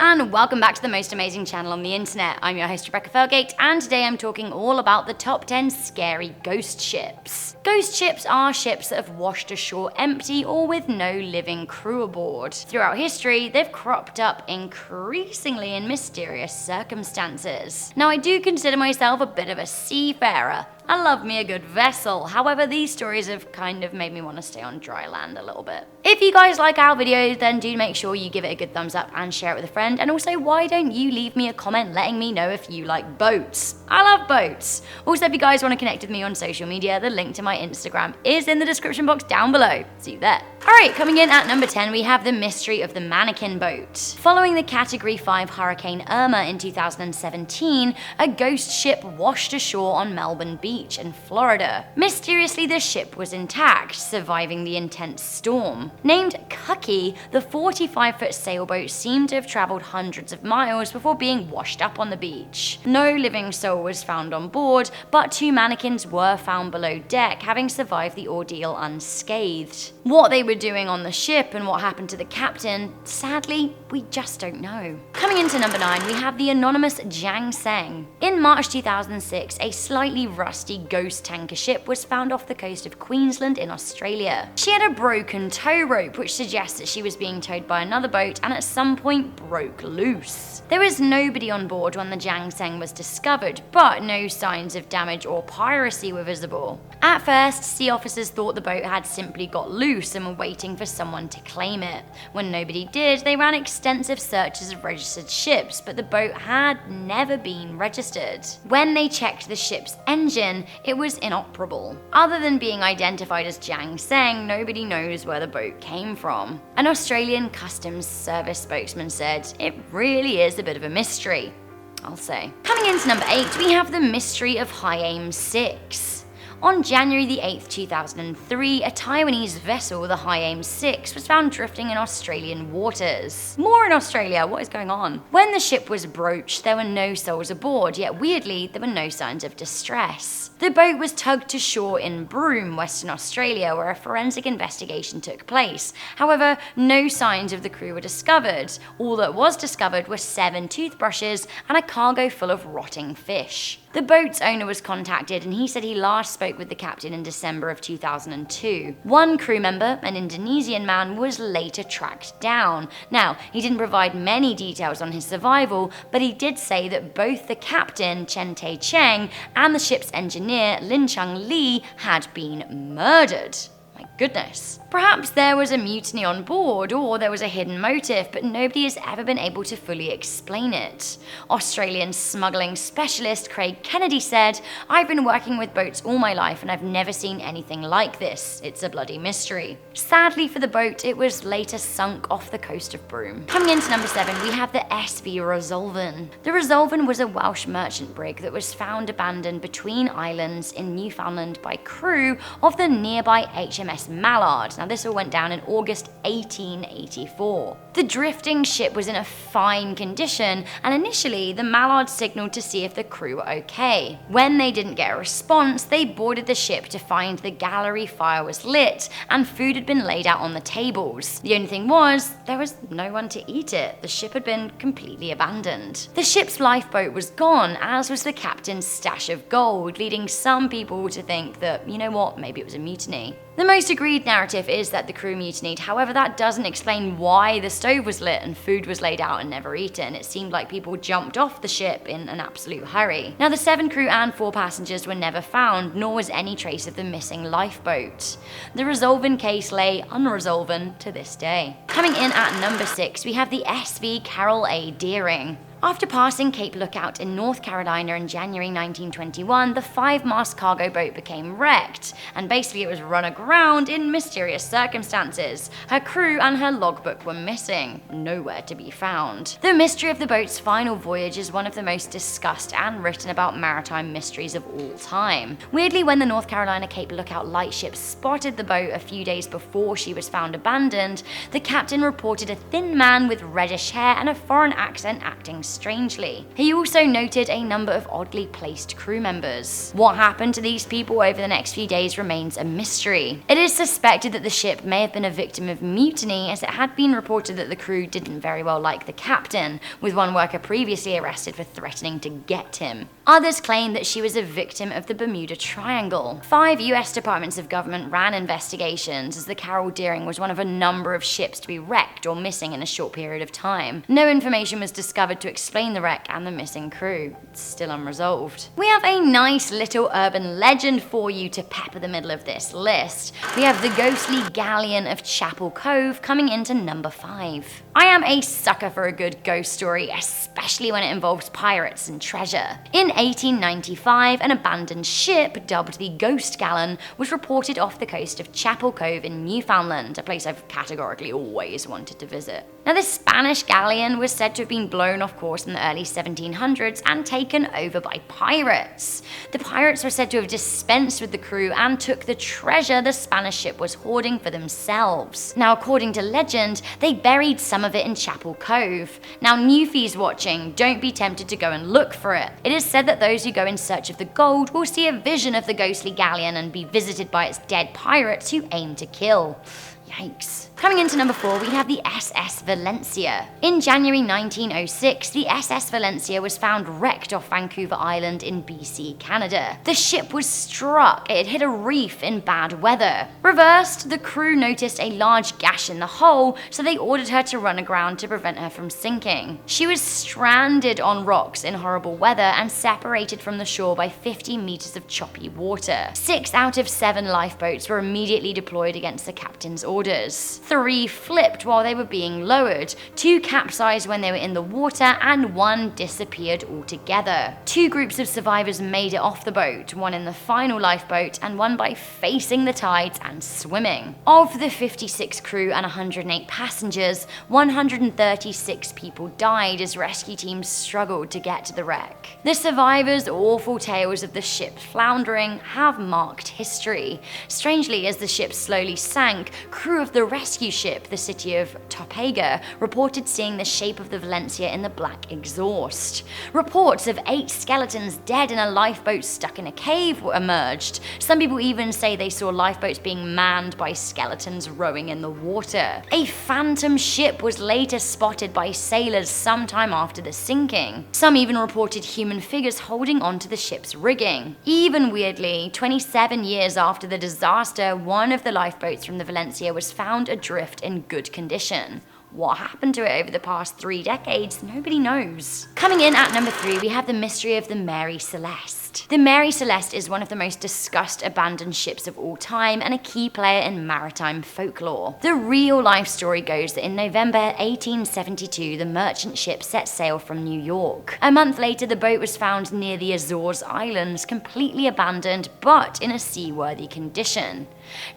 and welcome back to the most amazing channel on the internet. I'm your host Rebecca Felgate, and today I'm talking all about the top 10 scary ghost ships. Ghost ships are ships that have washed ashore empty or with no living crew aboard. Throughout history, they've cropped up increasingly in mysterious circumstances. Now, I do consider myself a bit of a seafarer. I love me a good vessel. However, these stories have kind of made me want to stay on dry land a little bit. If you guys like our videos, then do make sure you give it a good thumbs up and share it with a friend. And also, why don't you leave me a comment letting me know if you like boats? I love boats. Also, if you guys want to connect with me on social media, the link to my Instagram is in the description box down below. See you there. Alright, coming in at number 10, we have the mystery of the Mannequin boat. Following the Category 5 Hurricane Irma in 2017, a ghost ship washed ashore on Melbourne Beach in Florida. Mysteriously, the ship was intact, surviving the intense storm. Named Cookie, the 45-foot sailboat seemed to have traveled hundreds of miles before being washed up on the beach. No living soul was found on board, but 2 mannequins were found below deck, having survived the ordeal unscathed. What they were doing on the ship and what happened to the captain, sadly, we just don't know. Coming into number 9, we have the Anonymous Jian. In March 2006, a slightly rusty ghost tanker ship was found off the coast of Queensland in Australia. She had a broken tow rope, which suggests that she was being towed by another boat and at some point broke loose. There was nobody on board when the Jian was discovered, but no signs of damage or piracy were visible. At first, sea officers thought the boat had simply got loose and were waiting for someone to claim it. When nobody did, they ran extensive searches of registered ships, but the boat had never been registered. When they checked the ship's engine, it was inoperable. Other than being identified as Jian, nobody knows where the boat came from. An Australian Customs Service spokesman said, "It really is a bit of a mystery," I'll say. Coming into number 8, we have the mystery of High Aim 6. On January the 8th, 2003, a Taiwanese vessel, the High Aim 6, was found drifting in Australian waters. More in Australia, what is going on? When the ship was broached, there were no souls aboard, yet weirdly, there were no signs of distress. The boat was tugged to shore in Broome, Western Australia, where a forensic investigation took place. However, no signs of the crew were discovered. All that was discovered were 7 toothbrushes and a cargo full of rotting fish. The boat's owner was contacted and he said he last spoke with the captain in December of 2002. One crew member, an Indonesian man, was later tracked down. Now, he didn't provide many details on his survival, but he did say that both the captain, Chen Tae Cheng, and the ship's engineer, Lin Chung Lee, had been murdered. My goodness. Perhaps there was a mutiny on board, or there was a hidden motive, but nobody has ever been able to fully explain it. Australian smuggling specialist Craig Kennedy said, "I've been working with boats all my life and I've never seen anything like this. It's a bloody mystery." Sadly for the boat, it was later sunk off the coast of Broome. Coming into number 7, we have the SV Resolven. The Resolven was a Welsh merchant brig that was found abandoned between islands in Newfoundland by crew of the nearby HMS Mallard. Now, this all went down in August 1884. The drifting ship was in a fine condition, and initially the Mallard signaled to see if the crew were okay. When they didn't get a response, they boarded the ship to find the gallery fire was lit and food had been laid out on the tables. The only thing was, there was no one to eat it. The ship had been completely abandoned. The ship's lifeboat was gone, as was the captain's stash of gold, leading some people to think that, you know what, maybe it was a mutiny. The most agreed narrative is that the crew mutinied, however that doesn't explain why the stove was lit and food was laid out and never eaten. It seemed like people jumped off the ship in an absolute hurry. Now, the 7 crew and 4 passengers were never found, nor was any trace of the missing lifeboat. The Resolven case lay unresolven to this day. Coming in at number 6, we have the SV Carroll A Deering. After passing Cape Lookout in North Carolina in January 1921, the 5-mast cargo boat became wrecked, and basically it was run aground in mysterious circumstances. Her crew and her logbook were missing, nowhere to be found. The mystery of the boat's final voyage is one of the most discussed and written about maritime mysteries of all time. Weirdly, when the North Carolina Cape Lookout lightship spotted the boat a few days before she was found abandoned, the captain reported a thin man with reddish hair and a foreign accent acting strangely. He also noted a number of oddly placed crew members. What happened to these people over the next few days remains a mystery. It is suspected that the ship may have been a victim of mutiny, as it had been reported that the crew didn't very well like the captain, with one worker previously arrested for threatening to get him. Others claim that she was a victim of the Bermuda Triangle. 5 US departments of government ran investigations, as the Carroll A was one of a number of ships to be wrecked or missing in a short period of time. No information was discovered to explain the wreck and the missing crew. It's still unresolved. We have a nice little urban legend for you to pepper the middle of this list. We have the Ghostly Galleon of Chapel Cove coming into number 5. I am a sucker for a good ghost story, especially when it involves pirates and treasure. In 1895, an abandoned ship dubbed the Ghost Galleon was reported off the coast of Chapel Cove in Newfoundland, a place I've categorically always wanted to visit. Now, this Spanish galleon was said to have been blown off course in the early 1700s and taken over by pirates. The pirates were said to have dispensed with the crew and took the treasure the Spanish ship was hoarding for themselves. Now, according to legend, they buried some of it in Chapel Cove. Now, newfies watching, don't be tempted to go and look for it. It is said that those who go in search of the gold will see a vision of the ghostly galleon and be visited by its dead pirates who aim to kill. Yikes. Coming into number 4, we have the SS Valencia. In January 1906, the SS Valencia was found wrecked off Vancouver Island in BC, Canada. The ship was struck. It had hit a reef in bad weather. Reversed, the crew noticed a large gash in the hull, so they ordered her to run aground to prevent her from sinking. She was stranded on rocks in horrible weather and separated from the shore by 50 meters of choppy water. 6 out of 7 lifeboats were immediately deployed against the captain's orders. 3 flipped while they were being lowered, 2 capsized when they were in the water, and 1 disappeared altogether. 2 groups of survivors made it off the boat, 1 in the final lifeboat and 1 by facing the tides and swimming. Of the 56 crew and 108 passengers, 136 people died as rescue teams struggled to get to the wreck. The survivors' awful tales of the ship floundering have marked history. Strangely, as the ship slowly sank, crew of the rescue ship, the city of Topeka, reported seeing the shape of the Valencia in the black exhaust. Reports of 8 skeletons dead in a lifeboat stuck in a cave emerged. Some people even say they saw lifeboats being manned by skeletons rowing in the water. A phantom ship was later spotted by sailors sometime after the sinking. Some even reported human figures holding onto the ship's rigging. Even weirdly, 27 years after the disaster, one of the lifeboats from the Valencia was found adrift in good condition. What happened to it over the past 3 decades, nobody knows. Coming in at number 3, we have the mystery of the Mary Celeste. The Mary Celeste is one of the most discussed abandoned ships of all time and a key player in maritime folklore. The real-life story goes that in November 1872, the merchant ship set sail from New York. A month later, the boat was found near the Azores Islands, completely abandoned but in a seaworthy condition.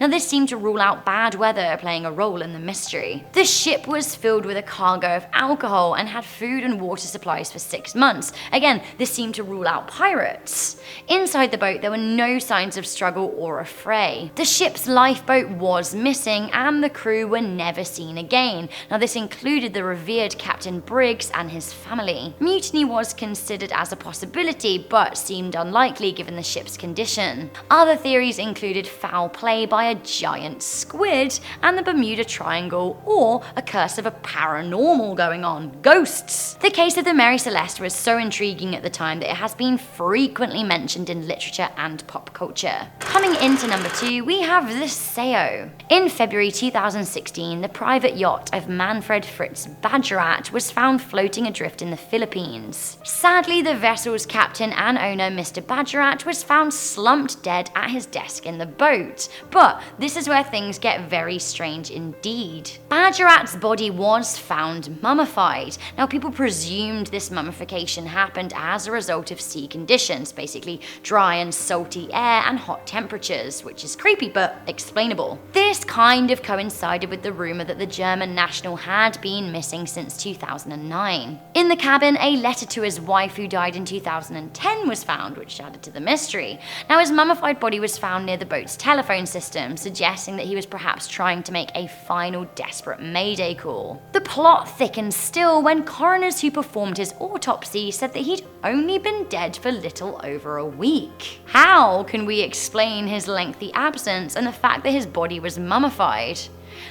Now, this seemed to rule out bad weather playing a role in the mystery. The ship was filled with a cargo of alcohol and had food and water supplies for 6 months. Again, this seemed to rule out pirates. Inside the boat, there were no signs of struggle or a fray. The ship's lifeboat was missing and the crew were never seen again. Now, this included the revered Captain Briggs and his family. Mutiny was considered as a possibility, but seemed unlikely given the ship's condition. Other theories included foul play by a giant squid and the Bermuda Triangle, or a curse of a paranormal going on, ghosts. The case of the Mary Celeste was so intriguing at the time that it has been frequently mentioned in literature and pop culture. Coming into number 2, we have the Sayo. In February 2016, the private yacht of Manfred Fritz Badgerat was found floating adrift in the Philippines. Sadly, the vessel's captain and owner, Mr. Badgerat, was found slumped dead at his desk in the boat. But this is where things get very strange indeed. Badgerat's body was found mummified. Now, people presumed this mummification happened as a result of sea conditions, basically dry and salty air and hot temperatures, which is creepy but explainable. This kind of coincided with the rumor that the German national had been missing since 2009. In the cabin, a letter to his wife who died in 2010 was found, which added to the mystery. Now, his mummified body was found near the boat's telephone system, suggesting that he was perhaps trying to make a final desperate mayday call. unbelievable. The plot thickens still when coroners who performed his autopsy said that he'd only been dead for little over a week. How can we explain his lengthy absence and the fact that his body was mummified?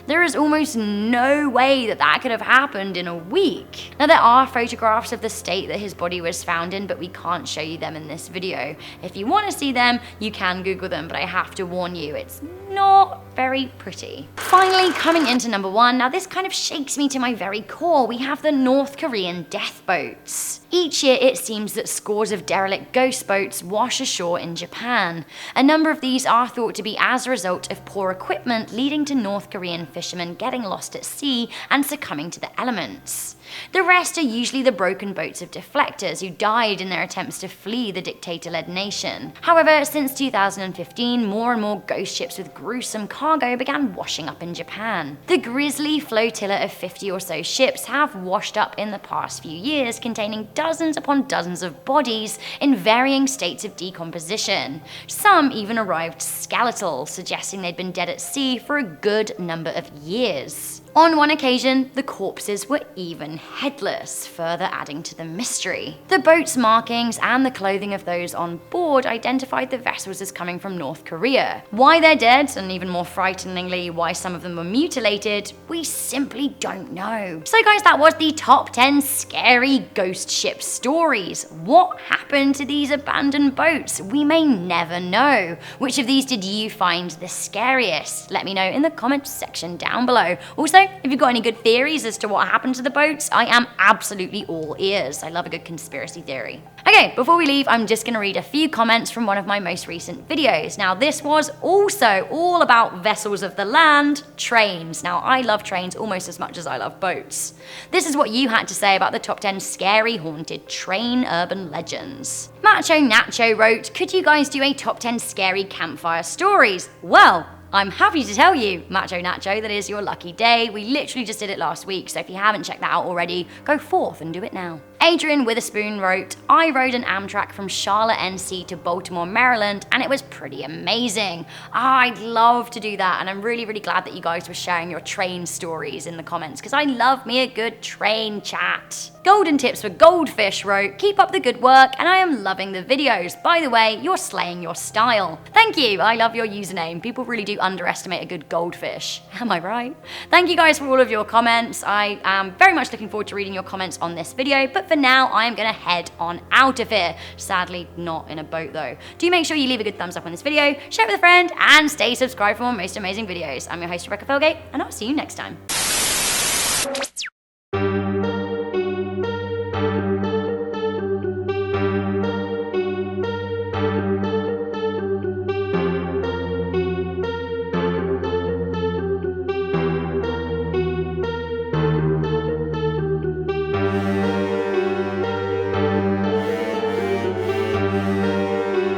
There is almost no way that that could have happened in a week. Now, there are photographs of the state that his body was found in, but we can't show you them in this video. If you want to see them, you can Google them, but I have to warn you, it's not very pretty. Finally, coming into number 1, now this kind of shakes me to my very core, we have the North Korean death boats. Each year it seems that scores of derelict ghost boats wash ashore in Japan. A number of these are thought to be as a result of poor equipment, leading to North Korean fishermen getting lost at sea and succumbing to the elements. The rest are usually the broken boats of deflectors who died in their attempts to flee the dictator-led nation. However, since 2015, more and more ghost ships with gruesome cargo began washing up in Japan. The grisly flotilla of 50 or so ships have washed up in the past few years, containing dozens upon dozens of bodies in varying states of decomposition. Some even arrived skeletal, suggesting they'd been dead at sea for a good number of years. On one occasion, the corpses were even headless, further adding to the mystery. The boat's markings and the clothing of those on board identified the vessels as coming from North Korea. Why they're dead, and even more frighteningly, why some of them were mutilated, we simply don't know. So guys, that was the top 10 scary ghost ship stories. What happened to these abandoned boats? We may never know. Which of these did you find the scariest? Let me know in the comments section down below. Also, if you've got any good theories as to what happened to the boats, I am absolutely all ears. I love a good conspiracy theory. Okay, before we leave, I'm just going to read a few comments from one of my most recent videos. Now, this was also all about vessels of the land, trains. Now, I love trains almost as much as I love boats. This is what you had to say about the top 10 scary haunted train urban legends. Macho Nacho wrote, could you guys do a top 10 scary campfire stories? Well, I'm happy to tell you, Macho Nacho, that is your lucky day. We literally just did it last week, so if you haven't checked that out already, go forth and do it now. Adrian Witherspoon wrote, I rode an Amtrak from Charlotte, NC to Baltimore, Maryland, and it was pretty amazing. I'd love to do that, and I'm really, really glad that you guys were sharing your train stories in the comments, because I love me a good train chat. Golden Tips for Goldfish wrote, keep up the good work, and I am loving the videos. By the way, you're slaying your style. Thank you, I love your username. People really do underestimate a good goldfish. Am I right? Thank you guys for all of your comments. I am very much looking forward to reading your comments on this video, but for now, I am gonna head on out of here. Sadly, not in a boat though. Do make sure you leave a good thumbs up on this video, share it with a friend, and stay subscribed for more most amazing videos. I'm your host, Rebecca Felgate, and I'll see you next time.